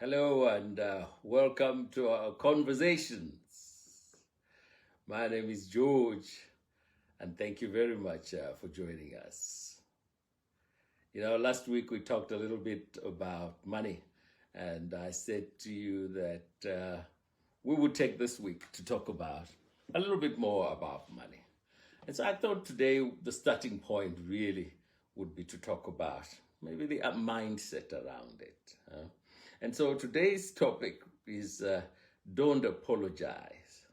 Hello and welcome to our conversations. My name is George, and thank you very much for joining us. Last week we talked a little bit about money, and I said to you that we would take this week to talk about a little bit more about money. And so I thought today the starting point really would be to talk about maybe the mindset around it. And so today's topic is don't apologize.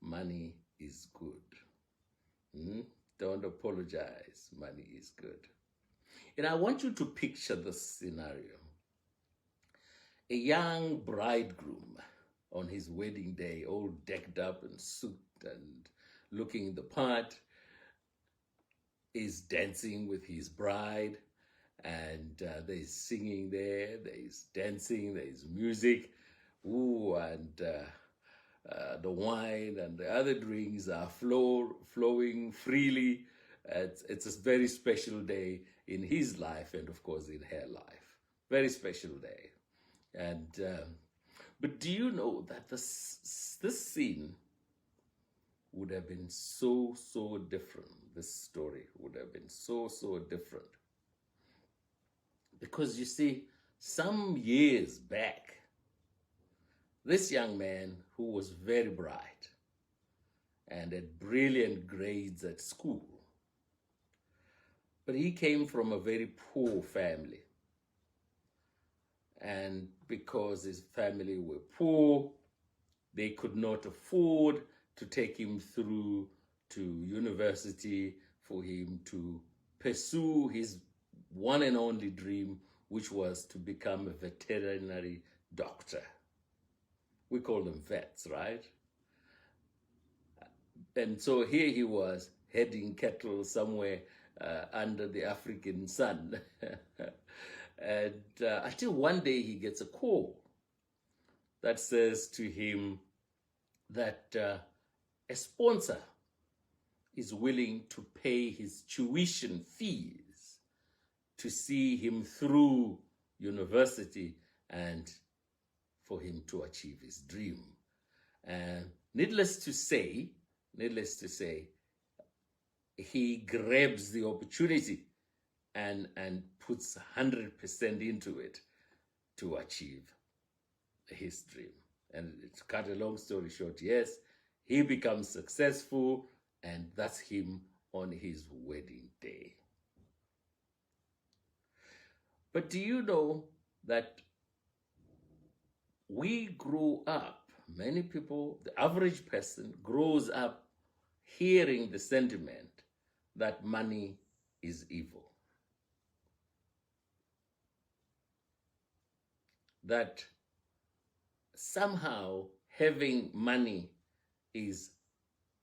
Money is good. Don't apologize. Money is good. And I want you to picture this scenario. A young bridegroom on his wedding day, all decked up in suit and looking the part, is dancing with his bride, and there's singing there's dancing, there's music, and the wine and the other drinks are flowing freely. It's a very special day in his life and, of course, in her life. Very special day. And but do you know that this scene would have been so different? This story would have been so different. Because you see, some years back, this young man who was very bright and had brilliant grades at school, but he came from a very poor family. And because his family were poor, they could not afford to take him through to university for him to pursue his one and only dream, which was to become a veterinary doctor. We call them vets, right? And so here he was, heading cattle somewhere under the African sun. And until one day he gets a call that says to him that a sponsor is willing to pay his tuition fees to see him through university and for him to achieve his dream. And needless to say, he grabs the opportunity and puts 100% into it to achieve his dream. And to cut a long story short, yes, he becomes successful, and that's him on his wedding day. But do you know that we grow up, many people, the average person grows up hearing the sentiment that money is evil. That somehow having money is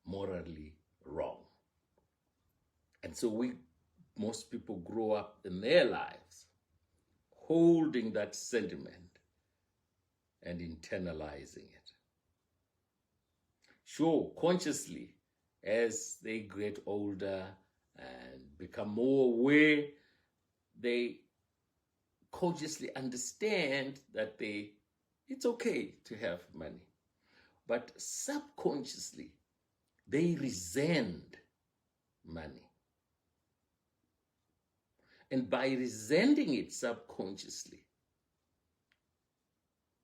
morally wrong. And so most people grow up in their lives holding that sentiment and internalizing it. Sure, consciously, as they get older and become more aware, they consciously understand that it's okay to have money. But subconsciously, they resent money. And by resenting it subconsciously,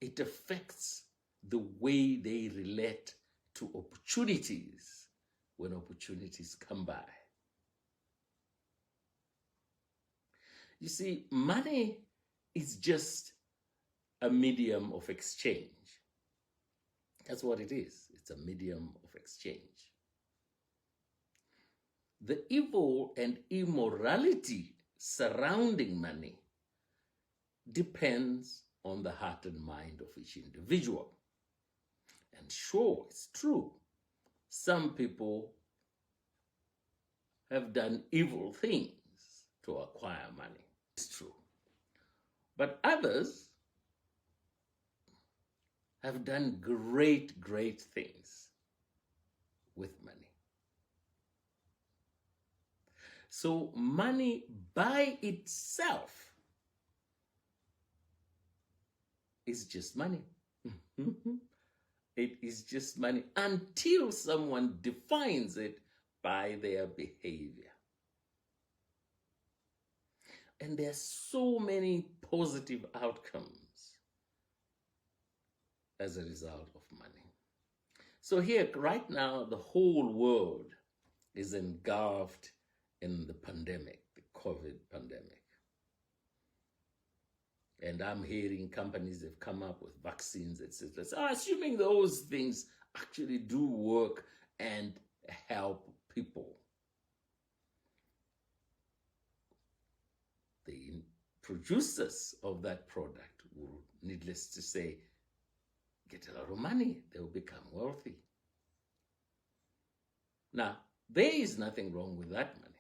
it affects the way they relate to opportunities when opportunities come by. You see, money is just a medium of exchange. That's what it is. It's a medium of exchange. The evil and immorality surrounding money depends on the heart and mind of each individual. And sure, it's true. Some people have done evil things to acquire money. It's true. But others have done great things with money. So money by itself is just money. It is just money until someone defines it by their behavior. And there are so many positive outcomes as a result of money. So here, right now, the whole world is engulfed in the pandemic, the COVID pandemic. And I'm hearing companies have come up with vaccines, etc. So assuming those things actually do work and help people, the producers of that product will, needless to say, get a lot of money. They will become wealthy. Now, there is nothing wrong with that money,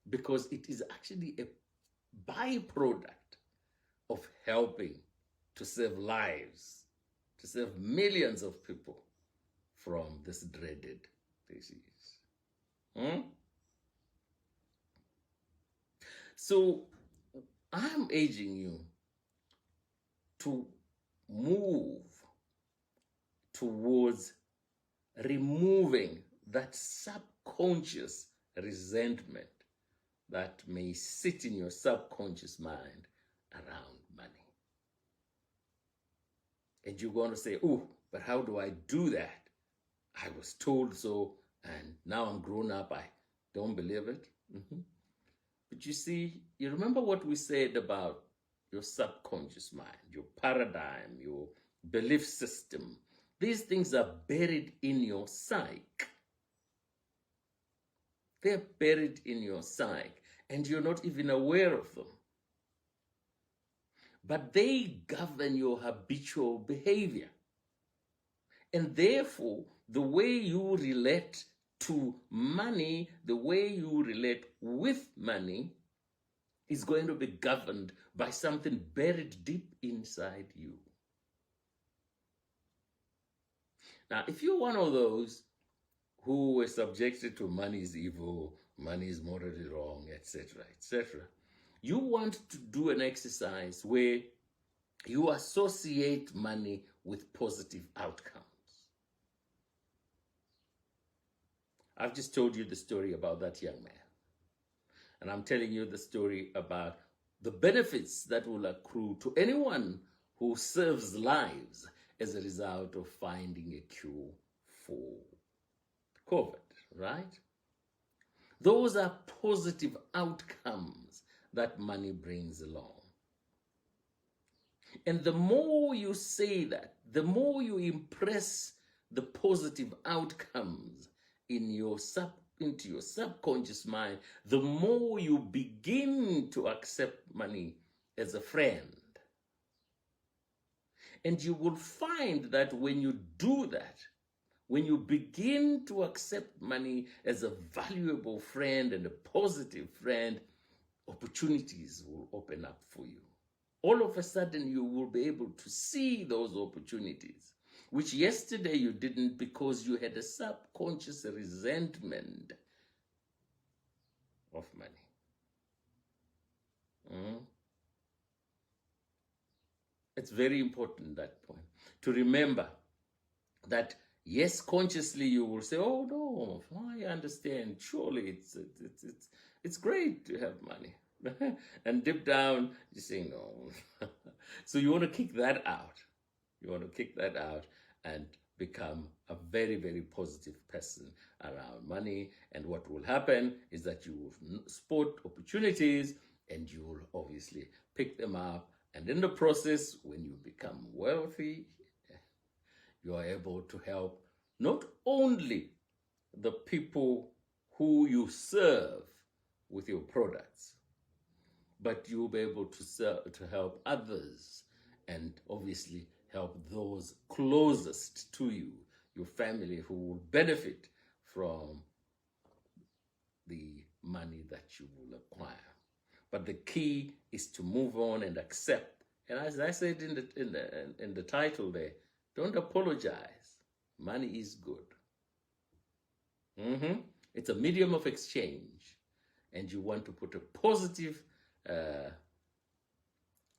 because it is actually a byproduct of helping to save lives, to save millions of people from this dreaded disease. So I'm urging you to move towards removing that subconscious resentment that may sit in your subconscious mind around money. And you're going to say, oh, but how do I do that? I was told so, and now I'm grown up, I don't believe it. But you see, you remember what we said about your subconscious mind, your paradigm, your belief system. These things are buried in your psyche. They're buried in your psyche, and you're not even aware of them. But they govern your habitual behavior. And therefore, the way you relate to money, the way you relate with money, is going to be governed by something buried deep inside you. Now, if you're one of those who were subjected to money is evil, money is morally wrong, etc., etc., you want to do an exercise where you associate money with positive outcomes. I've just told you the story about that young man. And I'm telling you the story about the benefits that will accrue to anyone who serves lives as a result of finding a cure for COVID, right? Those are positive outcomes that money brings along. And the more you say that, the more you impress the positive outcomes into your subconscious mind, the more you begin to accept money as a friend. And you will find that when you do that, when you begin to accept money as a valuable friend and a positive friend, opportunities will open up for you. All of a sudden, you will be able to see those opportunities, which yesterday you didn't because you had a subconscious resentment of money. It's very important, that point, to remember that, yes, consciously you will say, oh no, I understand, surely it's great to have money. And deep down, you say no. So you want to kick that out. You want to kick that out and become a very, very positive person around money. And what will happen is that you will spot opportunities and you will obviously pick them up. And in the process, when you become wealthy, you are able to help not only the people who you serve with your products, but you'll be able to help others, and obviously help those closest to you, your family, who will benefit from the money that you will acquire. But the key is to move on and accept. And as I said in the title there, don't apologize. Money is good. It's a medium of exchange, and you want to put a positive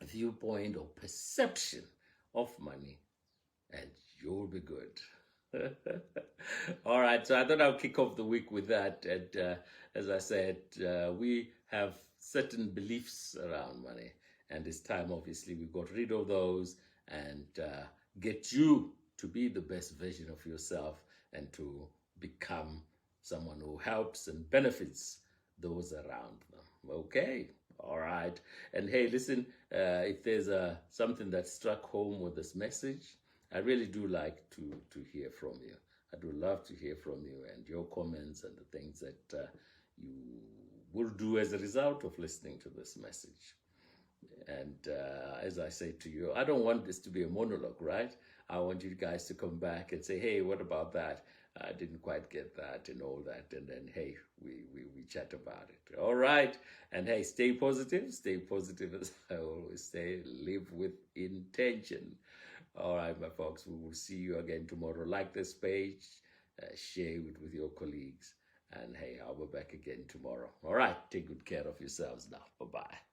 viewpoint or perception of money, and you'll be good. All right, so I thought I'll kick off the week with that. And as I said, we have certain beliefs around money, and it's time, obviously, we got rid of those and get you to be the best version of yourself and to become someone who helps and benefits those around them. Okay. All right. And hey, listen, if there's something that struck home with this message, I really do like to hear from you. I do love to hear from you and your comments and the things that you will do as a result of listening to this message. And as I say to you, I don't want this to be a monologue, right? I want you guys to come back and say, hey, what about that? I didn't quite get that and all that. And then, hey, we chat about it. All right. And hey, stay positive. Stay positive, as I always say. Live with intention. All right, my folks, we will see you again tomorrow. Like this page, share it with your colleagues. And hey, I'll be back again tomorrow. All right. Take good care of yourselves now. Bye-bye.